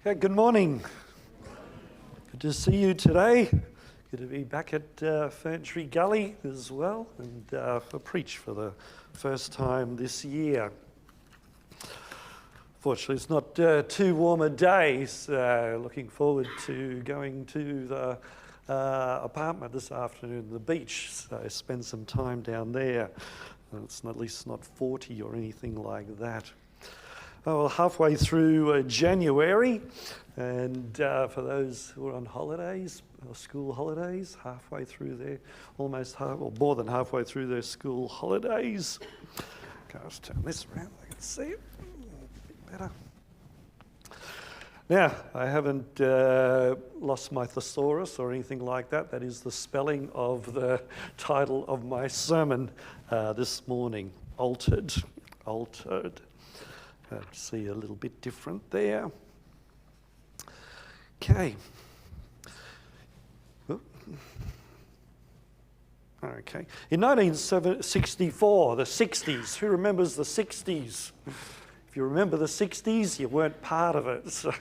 Yeah, good morning. Good to see you today. Good to be back at Fern Tree Gully as well and preach for the first time this year. Fortunately, it's not too warm a day, so looking forward to going to the apartment this afternoon, the beach, so spend some time down there. It's at least not 40 or anything like that. Well, halfway through January, and for those who are on holidays, or school holidays, halfway through their, almost half, or more than halfway through their school holidays. Okay, let's turn this around, I can see it a bit better. Now, I haven't lost my thesaurus or anything like that. That is the spelling of the title of my sermon this morning, altered. See a little bit different there. Okay. Okay. In 1964, the 60s, who remembers the 60s? If you remember the 60s, you weren't part of it. So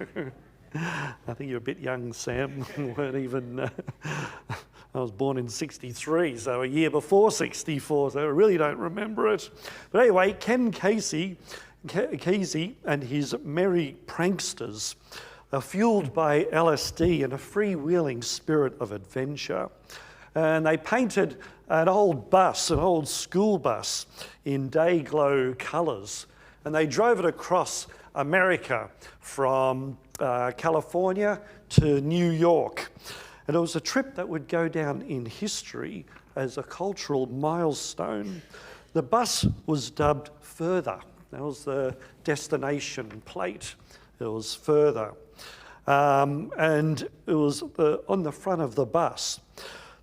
I think you're a bit young, Sam. You weren't even... I was born in 63, so a year before 64, so I really don't remember it. But anyway, Ken Kesey and his merry pranksters are fueled by LSD and a freewheeling spirit of adventure. And they painted an old bus, an old school bus, in day-glow colours. And they drove it across America from California to New York. And it was a trip that would go down in history as a cultural milestone. The bus was dubbed Further. That was the destination plate. It was Further. And it was on the front of the bus.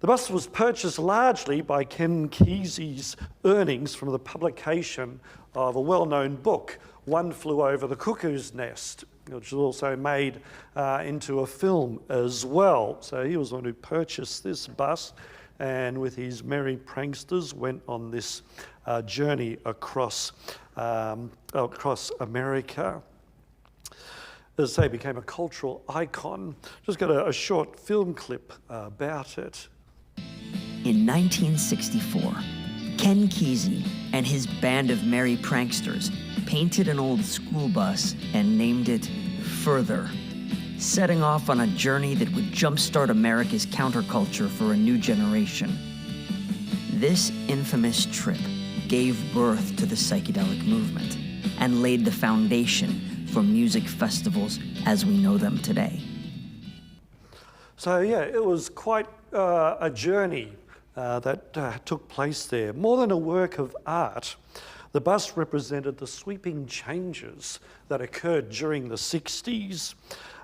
The bus was purchased largely by Ken Kesey's earnings from the publication of a well-known book, One Flew Over the Cuckoo's Nest, which was also made into a film as well. So he was the one who purchased this bus and with his merry pranksters went on this journey across America. As I say, became a cultural icon. Just got a short film clip about it. In 1964, Ken Kesey and his band of merry pranksters painted an old school bus and named it Further, setting off on a journey that would jumpstart America's counterculture for a new generation. This infamous trip gave birth to the psychedelic movement and laid the foundation for music festivals as we know them today. So yeah, it was quite a journey that took place there. More than a work of art, the bus represented the sweeping changes that occurred during the 60s,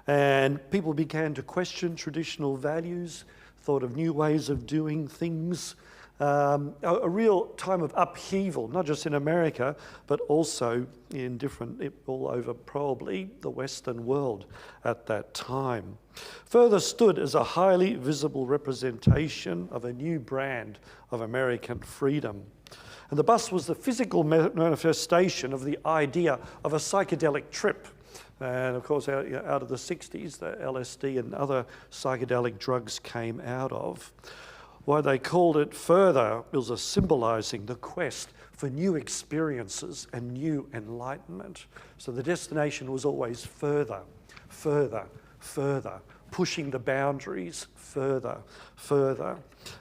and people began to question traditional values, thought of new ways of doing things, a real time of upheaval, not just in America, but also in all over probably the Western world at that time. Further stood as a highly visible representation of a new brand of American freedom. And the bus was the physical manifestation of the idea of a psychedelic trip. And of course, out of the 60s, the LSD and other psychedelic drugs came out of. Why they called it Further, it was symbolizing the quest for new experiences and new enlightenment. So the destination was always further, further, further, pushing the boundaries further, further.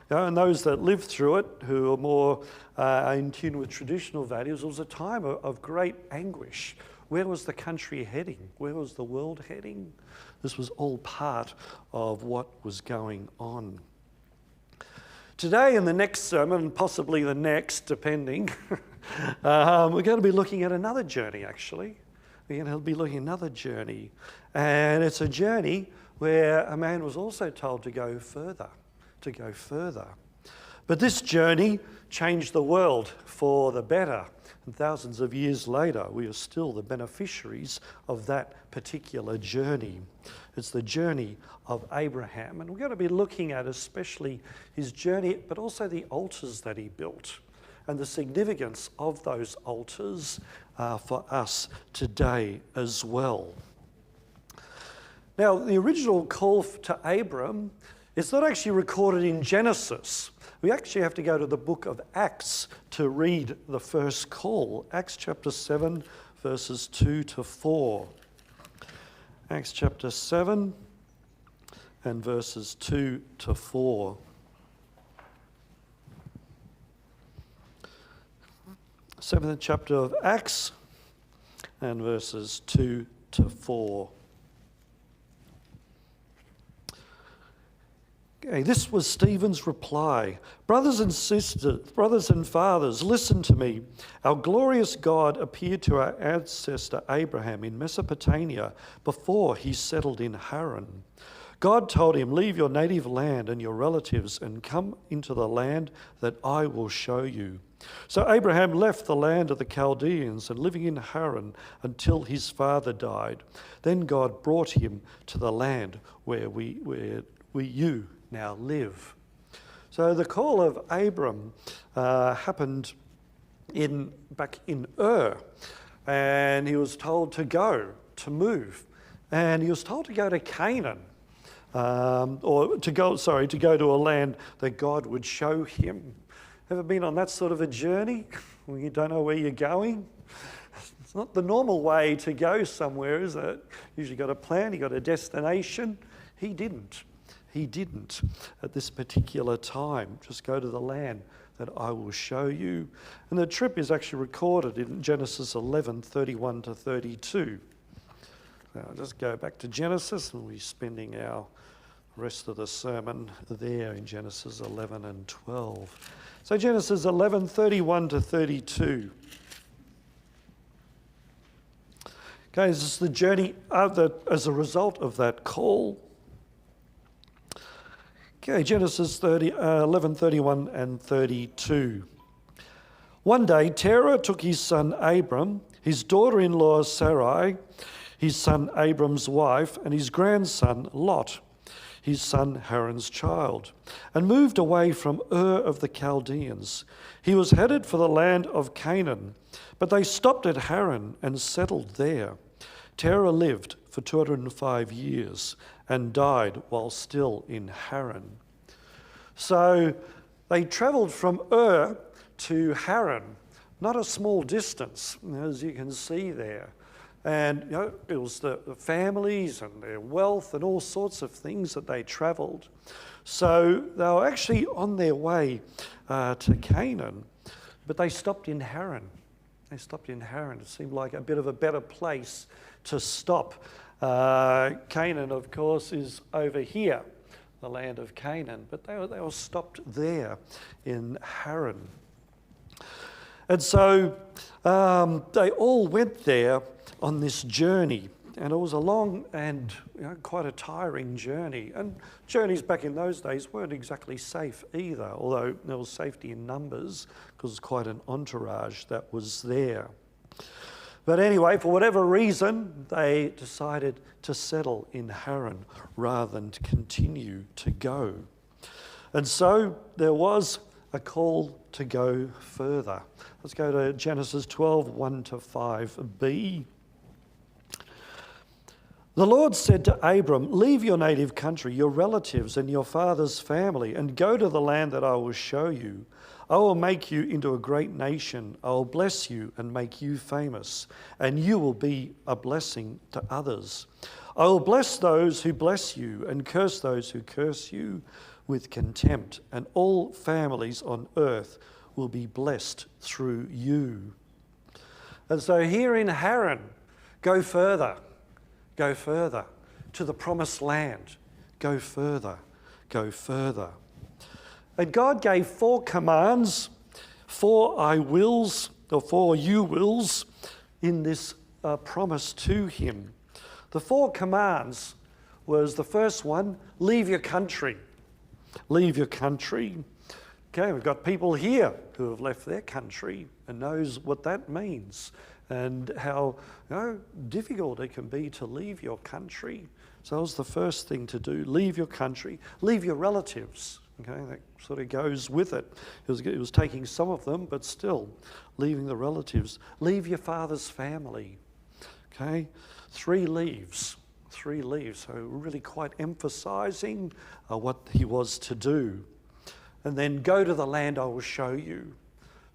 And those that lived through it, who are more in tune with traditional values, it was a time of great anguish. Where was the country heading? Where was the world heading? This was all part of what was going on. Today in the next sermon, and possibly the next, depending, we're going to be looking at another journey, actually. We're going to be looking at another journey. And it's a journey where a man was also told to go further, to go further. But this journey changed the world for the better. And thousands of years later, we are still the beneficiaries of that particular journey. It's the journey of Abraham. And we're going to be looking at especially his journey, but also the altars that he built and the significance of those altars for us today as well. Now, the original call to Abram is not actually recorded in Genesis. We actually have to go to the book of Acts to read the first call. Acts chapter 7, verses 2 to 4. Acts chapter 7 and verses 2 to 4. Seventh chapter of Acts and verses 2 to 4. Okay, this was Stephen's reply. Brothers and sisters, brothers and fathers, listen to me. Our glorious God appeared to our ancestor Abraham in Mesopotamia before he settled in Haran. God told him, leave your native land and your relatives and come into the land that I will show you. So Abraham left the land of the Chaldeans and living in Haran until his father died. Then God brought him to the land where you now live. So the call of Abram happened back in Ur, and he was told to move, and he was told to go to Canaan, to go to a land that God would show him. Ever been on that sort of a journey when you don't know where you're going? It's not the normal way to go somewhere, is it? Usually got a plan, you got a destination. He didn't at this particular time. Just go to the land that I will show you. And the trip is actually recorded in Genesis 11, 31 to 32. Now, I'll just go back to Genesis, and we're spending our rest of the sermon there in Genesis 11 and 12. So Genesis 11, 31 to 32. Okay, this is the journey as a result of that call. Okay, Genesis 11, 31 and 32. One day, Terah took his son Abram, his daughter-in-law Sarai, his son Abram's wife, and his grandson Lot, his son Haran's child, and moved away from Ur of the Chaldeans. He was headed for the land of Canaan, but they stopped at Haran and settled there. Terah lived for 205 years and died while still in Haran. So they travelled from Ur to Haran, not a small distance, as you can see there. And it was the families and their wealth and all sorts of things that they travelled. So they were actually on their way to Canaan, but they stopped in Haran. They stopped in Haran. It seemed like a bit of a better place to stop. Canaan, of course, is over here, the land of Canaan, but they were stopped there in Haran. And so they all went there on this journey, and it was a long and quite a tiring journey. And journeys back in those days weren't exactly safe either, although there was safety in numbers because it was quite an entourage that was there. But anyway, for whatever reason, they decided to settle in Haran rather than to continue to go. And so there was a call to go further. Let's go to Genesis 12, 1 to 5b. The Lord said to Abram, leave your native country, your relatives and your father's family, and go to the land that I will show you. I will make you into a great nation. I will bless you and make you famous, and you will be a blessing to others. I will bless those who bless you and curse those who curse you with contempt, and all families on earth will be blessed through you. And so here in Haran, go further to the promised land. Go further. And God gave 4 commands, 4 I wills, or 4 you wills, in this promise to him. The 4 commands was the first one, leave your country. Leave your country. Okay, we've got people here who have left their country and knows what that means and how difficult it can be to leave your country. So that was the first thing to do, leave your country, leave your relatives. Okay, that sort of goes with it. It was taking some of them, but still leaving the relatives. Leave your father's family. Okay, 3 leaves. 3 leave. So really quite emphasizing what he was to do. And then go to the land I will show you.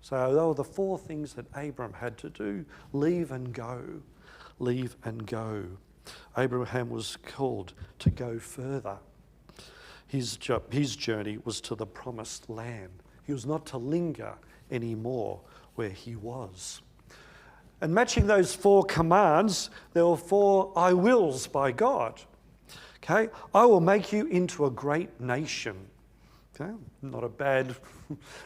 So those were the 4 things that Abram had to do. Leave and go. Leave and go. Abraham was called to go further. His journey was to the promised land. He was not to linger anymore where he was. And matching those 4 commands, there were 4 I wills by God. Okay? I will make you into a great nation. Okay? Not a bad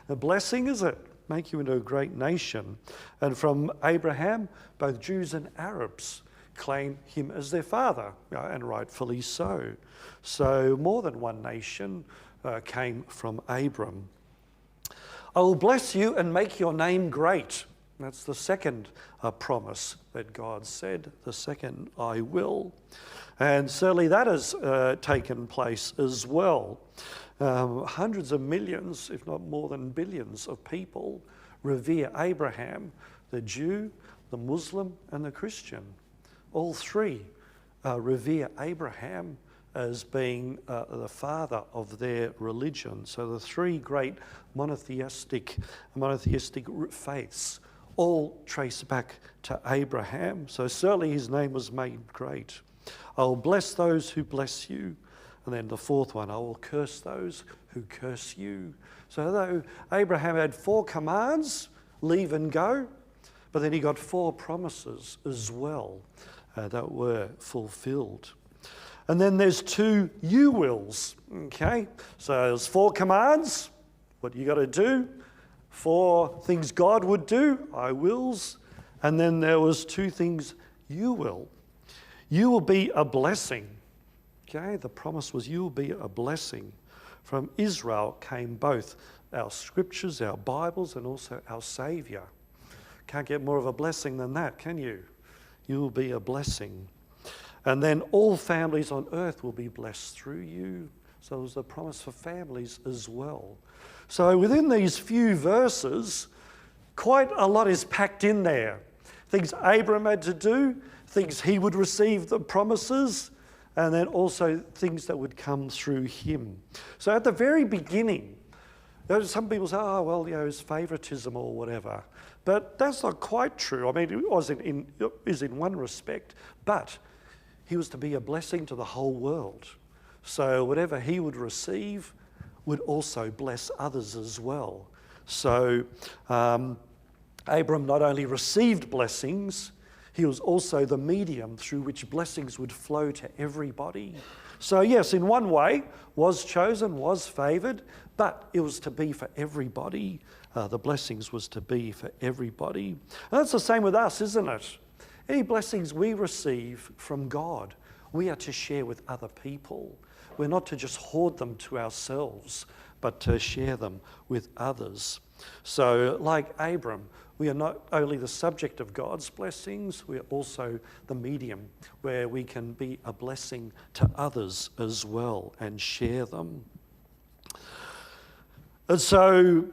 blessing, is it? Make you into a great nation. And from Abraham, both Jews and Arabs claim him as their father, and rightfully so. So more than one nation came from Abram. I will bless you and make your name great. That's the second promise that God said, the second I will. And certainly that has taken place as well. Hundreds of millions, if not more than billions of people revere Abraham, the Jew, the Muslim and the Christian. All 3 revere Abraham as being the father of their religion. So the 3 great monotheistic faiths all trace back to Abraham. So certainly his name was made great. I will bless those who bless you. And then the 4th one, I will curse those who curse you. So though Abraham had 4 commands, leave and go, but then he got 4 promises as well that were fulfilled. And then there's 2 you wills, okay? So there's 4 commands, what you got to do, 4 things God would do, I wills, and then there was 2 things you will. You will be a blessing, okay? The promise was you will be a blessing. From Israel came both our scriptures, our Bibles, and also our Saviour. Can't get more of a blessing than that, can you? You will be a blessing. And then all families on earth will be blessed through you. So there's a promise for families as well. So within these few verses, quite a lot is packed in there. Things Abram had to do, things he would receive the promises, and then also things that would come through him. So at the very beginning, some people say, oh, well, it's favoritism or whatever. But that's not quite true. I mean, it is in one respect, but he was to be a blessing to the whole world. So whatever he would receive would also bless others as well. So Abram not only received blessings, he was also the medium through which blessings would flow to everybody. So yes, in one way, was chosen, was favoured, but it was to be for everybody. The blessings was to be for everybody. And that's the same with us, isn't it? Any blessings we receive from God, we are to share with other people. We're not to just hoard them to ourselves, but to share them with others. So like Abram, we are not only the subject of God's blessings, we are also the medium where we can be a blessing to others as well and share them. And so,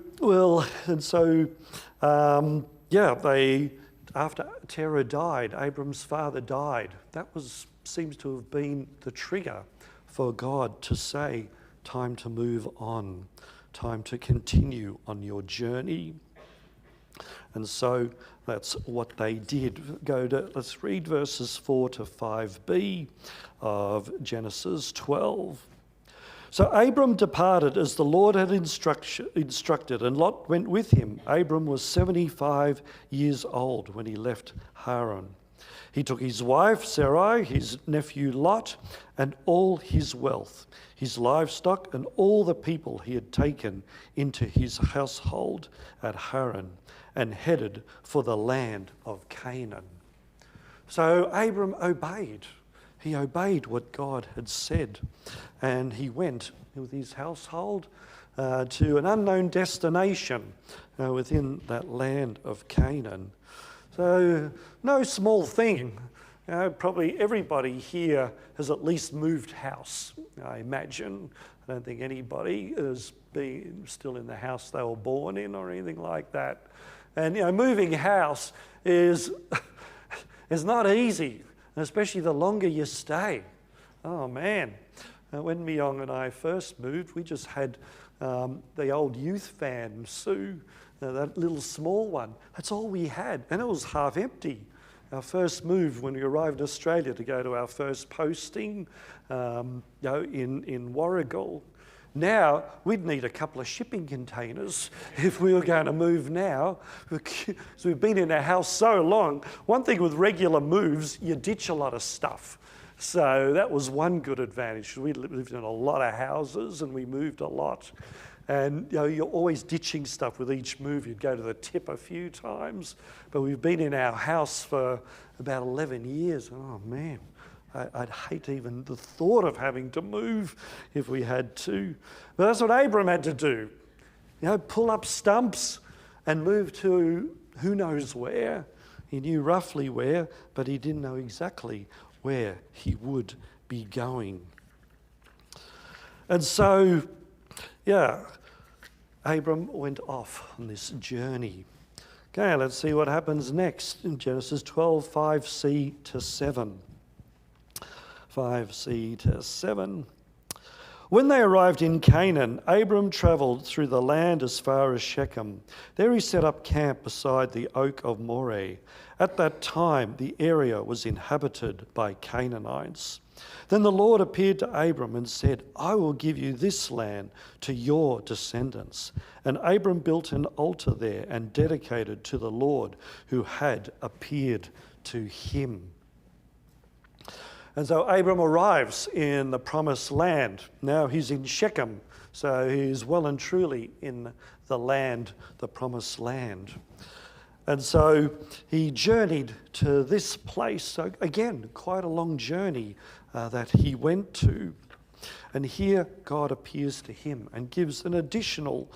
after Terah died, Abram's father died. That seems to have been the trigger for God to say, time to move on, time to continue on your journey. And so that's what they did. Let's read verses 4 to 5b of Genesis 12. So Abram departed as the Lord had instructed, and Lot went with him. Abram was 75 years old when he left Haran. He took his wife Sarai, his nephew Lot, and all his wealth, his livestock, and all the people he had taken into his household at Haran, and headed for the land of Canaan. So Abram obeyed. He obeyed what God had said, and he went with his household to an unknown destination within that land of Canaan. So no small thing. Probably everybody here has at least moved house, I imagine. I don't think anybody has been still in the house they were born in or anything like that. And moving house is not easy. and especially the longer you stay. Oh man, when Myong and I first moved, we just had the old youth van, Sue, that little small one. That's all we had, and it was half empty. Our first move when we arrived in Australia to go to our first posting in Warragul. Now, we'd need a couple of shipping containers if we were going to move now. So we've been in our house so long. One thing with regular moves, you ditch a lot of stuff. So that was one good advantage. We lived in a lot of houses and we moved a lot. And you're always ditching stuff with each move. You'd go to the tip a few times. But we've been in our house for about 11 years. Oh, man. I'd hate even the thought of having to move if we had to. But that's what Abram had to do. Pull up stumps and move to who knows where. He knew roughly where, but he didn't know exactly where he would be going. And so, Abram went off on this journey. Okay, let's see what happens next in Genesis 12, 5c to 7. 5c to 7. When they arrived in Canaan, Abram travelled through the land as far as Shechem. There he set up camp beside the oak of Moreh. At that time, the area was inhabited by Canaanites. Then the Lord appeared to Abram and said, I will give you this land to your descendants. And Abram built an altar there and dedicated to the Lord who had appeared to him. And so Abram arrives in the promised land. Now he's in Shechem, so he's well and truly in the land, the promised land. And so he journeyed to this place. So again, quite a long journey that he went to. And here God appears to him and gives an additional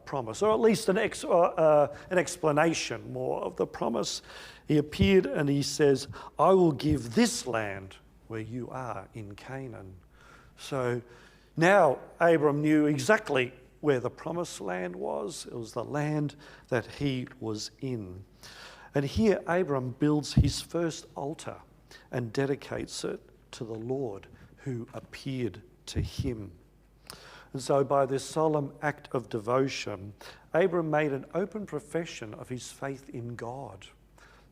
promise, or at least an explanation more of the promise. He appeared and he says, I will give this land where you are in Canaan. So now Abram knew exactly where the promised land was. It was the land that he was in. And here Abram builds his first altar and dedicates it to the Lord who appeared to him. And so by this solemn act of devotion, Abram made an open profession of his faith in God.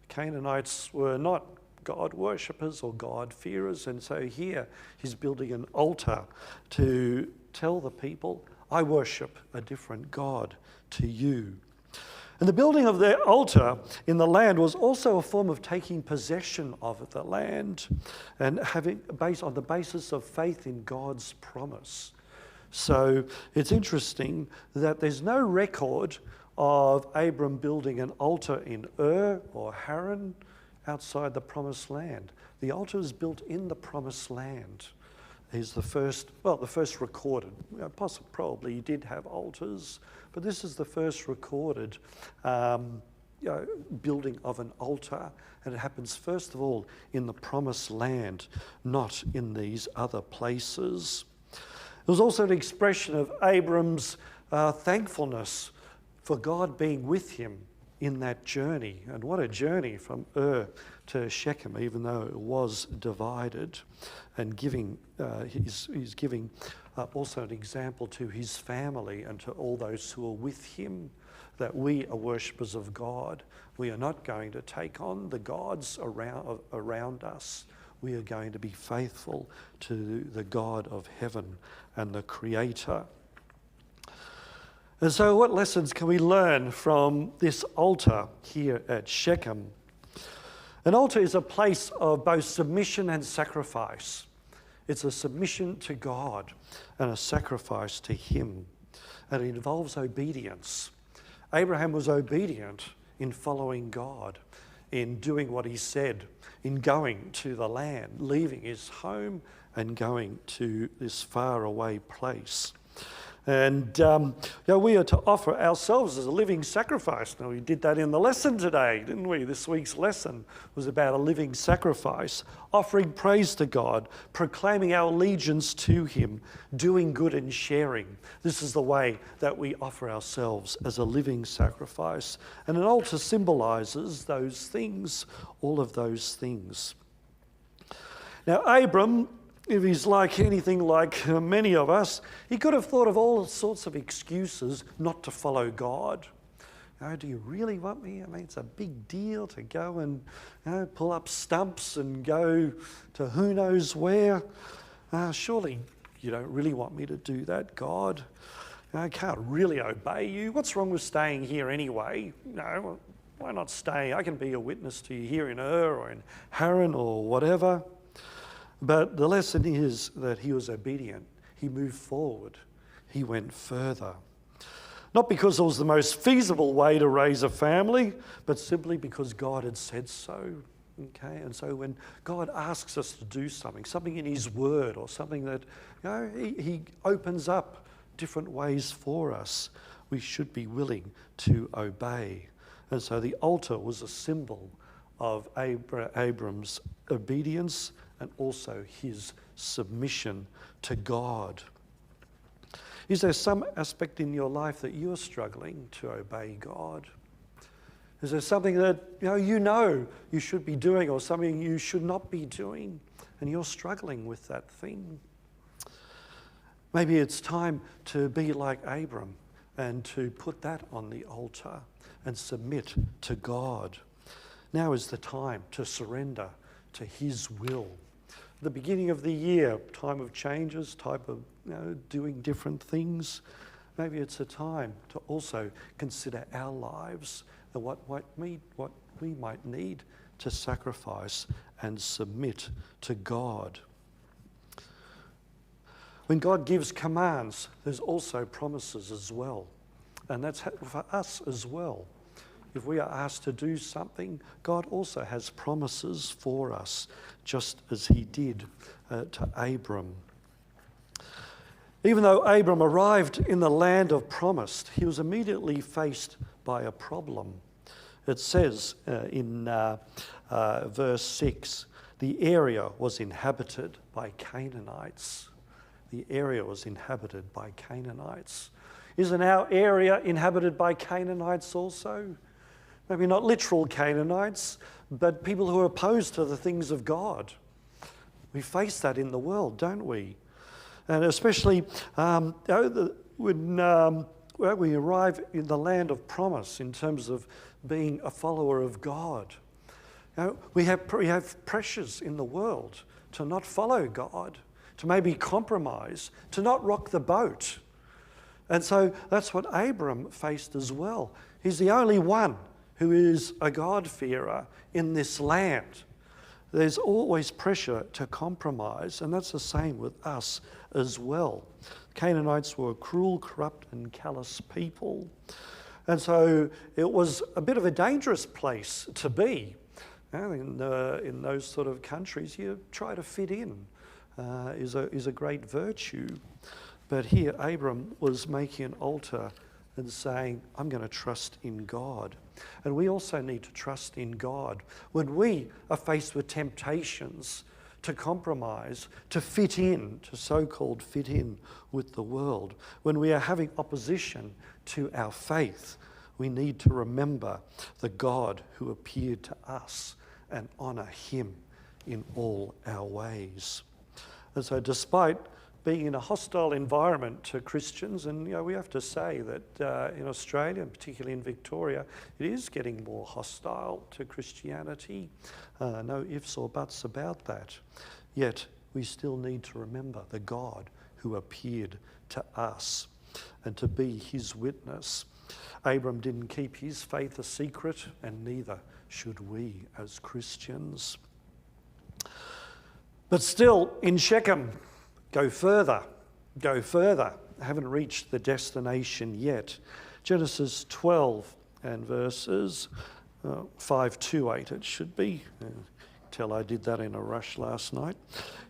The Canaanites were not God worshippers or God-fearers, and so here he's building an altar to tell the people, I worship a different God to you. And the building of the altar in the land was also a form of taking possession of the land and having based on the basis of faith in God's promise. So it's interesting that there's no record of Abram building an altar in Ur or Haran outside the promised land. The altar is built in the promised land. He's the first recorded. Probably he did have altars, but this is the first recorded building of an altar, and it happens first of all in the promised land, not in these other places. It was also an expression of Abram's thankfulness for God being with him in that journey. And what a journey from Ur to Shechem, even though it was divided, and he's giving also an example to his family and to all those who are with him, that we are worshippers of God. We are not going to take on the gods around us. We are going to be faithful to the God of heaven and the Creator. And so what lessons can we learn from this altar here at Shechem? An altar is a place of both submission and sacrifice. It's a submission to God and a sacrifice to him. And it involves obedience. Abraham was obedient in following God, in doing what he said, in going to the land, leaving his home and going to this faraway place. And we are to offer ourselves as a living sacrifice. Now, we did that in the lesson today, didn't we? This week's lesson was about a living sacrifice, offering praise to God, proclaiming our allegiance to him, doing good and sharing. This is the way that we offer ourselves as a living sacrifice. And an altar symbolizes those things, all of those things. Now, Abram, if he's like anything like many of us, he could have thought of all sorts of excuses not to follow God. Do you really want me? I mean, it's a big deal to go and pull up stumps and go to who knows where. Surely you don't really want me to do that, God. I can't really obey you. What's wrong with staying here anyway? No, why not stay? I can be a witness to you here in Ur or in Haran or whatever. But the lesson is that he was obedient. He moved forward. He went further. Not because it was the most feasible way to raise a family, but simply because God had said so. Okay, and so when God asks us to do something in His Word, or something that He opens up different ways for us, we should be willing to obey. And so the altar was a symbol of Abram's obedience and also his submission to God. Is there some aspect in your life that you're struggling to obey God? Is there something that you know you should be doing, or something you should not be doing, and you're struggling with that thing? Maybe it's time to be like Abram and to put that on the altar and submit to God. Now is the time to surrender to His will. The beginning of the year, time of changes, type of doing different things. Maybe it's a time to also consider our lives and what we might need to sacrifice and submit to God. When God gives commands, there's also promises as well. And that's for us as well. If we are asked to do something, God also has promises for us, just as He did to Abram. Even though Abram arrived in the land of promise, he was immediately faced by a problem. It says in verse 6, the area was inhabited by Canaanites. The area was inhabited by Canaanites. Isn't our area inhabited by Canaanites also? Maybe not literal Canaanites, but people who are opposed to the things of God. We face that in the world, don't we? And especially when we arrive in the land of promise in terms of being a follower of God. We have pressures in the world to not follow God, to maybe compromise, to not rock the boat. And so that's what Abram faced as well. He's the only one who is a God-fearer in this land. There's always pressure to compromise, and that's the same with us as well. Canaanites were a cruel, corrupt, and callous people. And so it was a bit of a dangerous place to be. In those sort of countries, you try to fit in is a great virtue. But here, Abram was making an altar and saying, I'm going to trust in God. And we also need to trust in God. When we are faced with temptations to compromise, to fit in, to so-called fit in with the world, when we are having opposition to our faith, we need to remember the God who appeared to us and honour Him in all our ways. And so despite being in a hostile environment to Christians, and we have to say that in Australia, and particularly in Victoria, it is getting more hostile to Christianity. No ifs or buts about that. Yet we still need to remember the God who appeared to us and to be His witness. Abram didn't keep his faith a secret, and neither should we as Christians. But still, in Shechem, go further. I haven't reached the destination yet. Genesis 12 and verses 5 to 8 it should be. Tell I did that in a rush last night.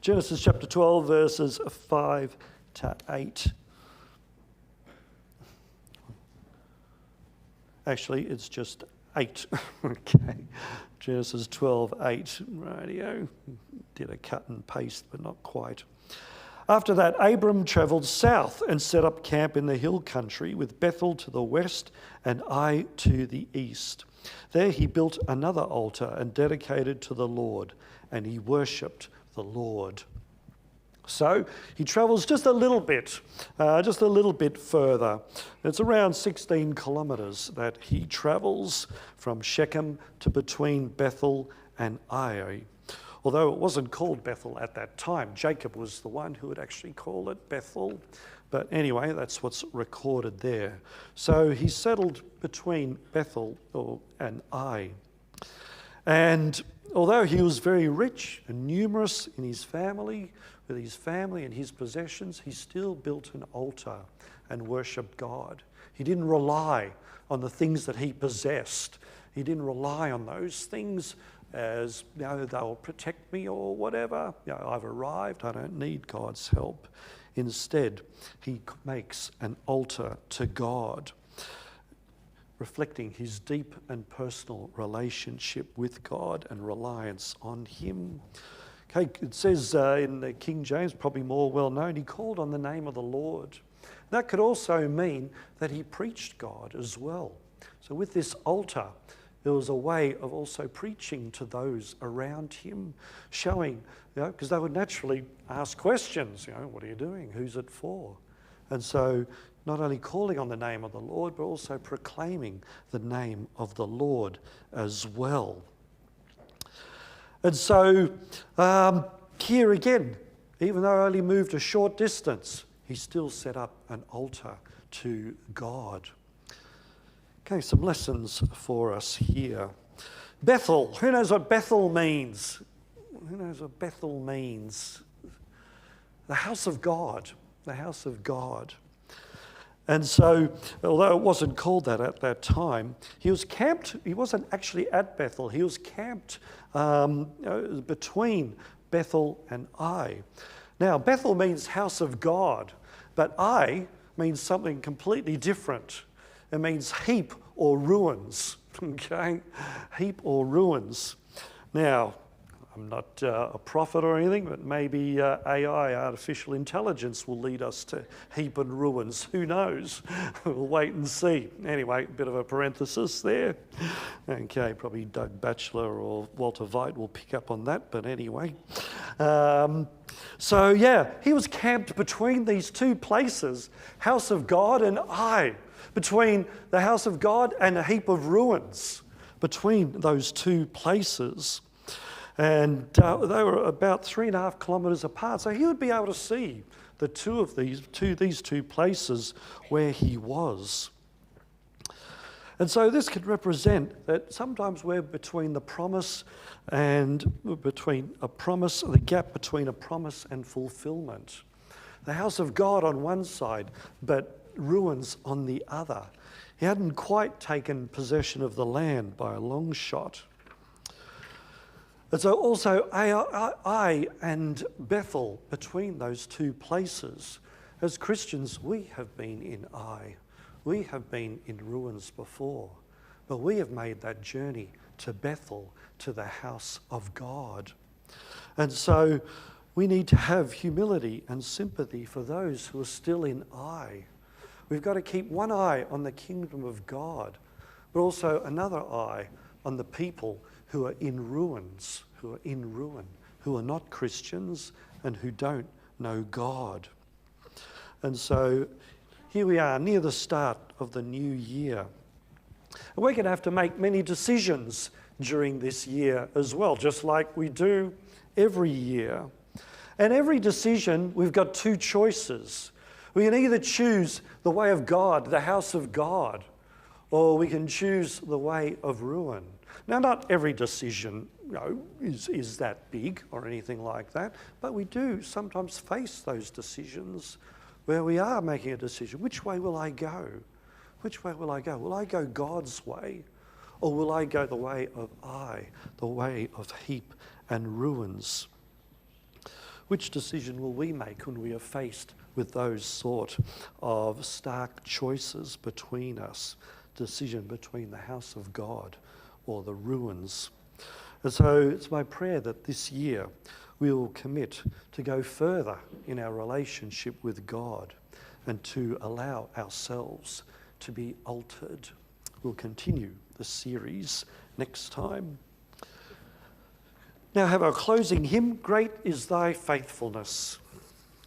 Genesis chapter 12 verses 5 to 8. Actually, it's just 8. Okay. Genesis 12:8. Radio. Did a cut and paste, but not quite. After that, Abram travelled south and set up camp in the hill country, with Bethel to the west and Ai to the east. There he built another altar and dedicated to the Lord, and he worshipped the Lord. So he travels just a little bit further. It's around 16 kilometres that he travels from Shechem to between Bethel and Ai. Although it wasn't called Bethel at that time. Jacob was the one who would actually call it Bethel. But anyway, that's what's recorded there. So he settled between Bethel and Ai. And although he was very rich and numerous in his family, with his family and his possessions, he still built an altar and worshipped God. He didn't rely on the things that he possessed. He didn't rely on those things as, they'll protect me or whatever. I've arrived, I don't need God's help. Instead, he makes an altar to God, reflecting his deep and personal relationship with God and reliance on him. Okay, it says in the King James, probably more well known, he called on the name of the Lord. That could also mean that he preached God as well. So with this altar, there was a way of also preaching to those around him, showing, because they would naturally ask questions, what are you doing? Who's it for? And so not only calling on the name of the Lord, but also proclaiming the name of the Lord as well. And so here again, even though I only moved a short distance, he still set up an altar to God. Okay, some lessons for us here. Bethel. Who knows what Bethel means? Who knows what Bethel means? The house of God. The house of God. And so, although it wasn't called that at that time, he was camped. He wasn't actually at Bethel. He was camped between Bethel and Ai. Now, Bethel means house of God, but Ai means something completely different. It means heap or ruins, okay? Heap or ruins. Now, I'm not a prophet or anything, but maybe AI, artificial intelligence, will lead us to heap and ruins. Who knows? We'll wait and see. Anyway, a bit of a parenthesis there. Okay, probably Doug Batchelor or Walter Veit will pick up on that, but anyway. So yeah, he was camped between these two places, house of God and Ai, between the house of God and a heap of ruins, between those two places. And they were about 3.5 kilometres apart. So he would be able to see the these two places where he was. And so this could represent that sometimes we're between the promise and the gap between a promise and fulfillment. The house of God on one side, but ruins on the other. He hadn't quite taken possession of the land by a long shot. And so also Ai and Bethel, between those two places. As Christians, we have been in Ai. We have been in ruins before. But we have made that journey to Bethel, to the house of God. And so we need to have humility and sympathy for those who are still in Ai. We've got to keep one eye on the kingdom of God, but also another eye on the people who are in ruins, who are not Christians and who don't know God. And so here we are near the start of the new year. And we're going to have to make many decisions during this year as well, just like we do every year. And every decision, we've got two choices. We can either choose the way of God, the house of God, or we can choose the way of ruin. Now, not every decision is that big or anything like that, but we do sometimes face those decisions where we are making a decision. Which way will I go? Which way will I go? Will I go God's way, or will I go the way of Ai, the way of heap and ruins? Which decision will we make when we are faced with those sort of stark choices between us? Decision between the house of God or the ruins. And so it's my prayer that this year we will commit to go further in our relationship with God and to allow ourselves to be altered. We'll continue the series next time. Now have our closing hymn, Great is Thy Faithfulness.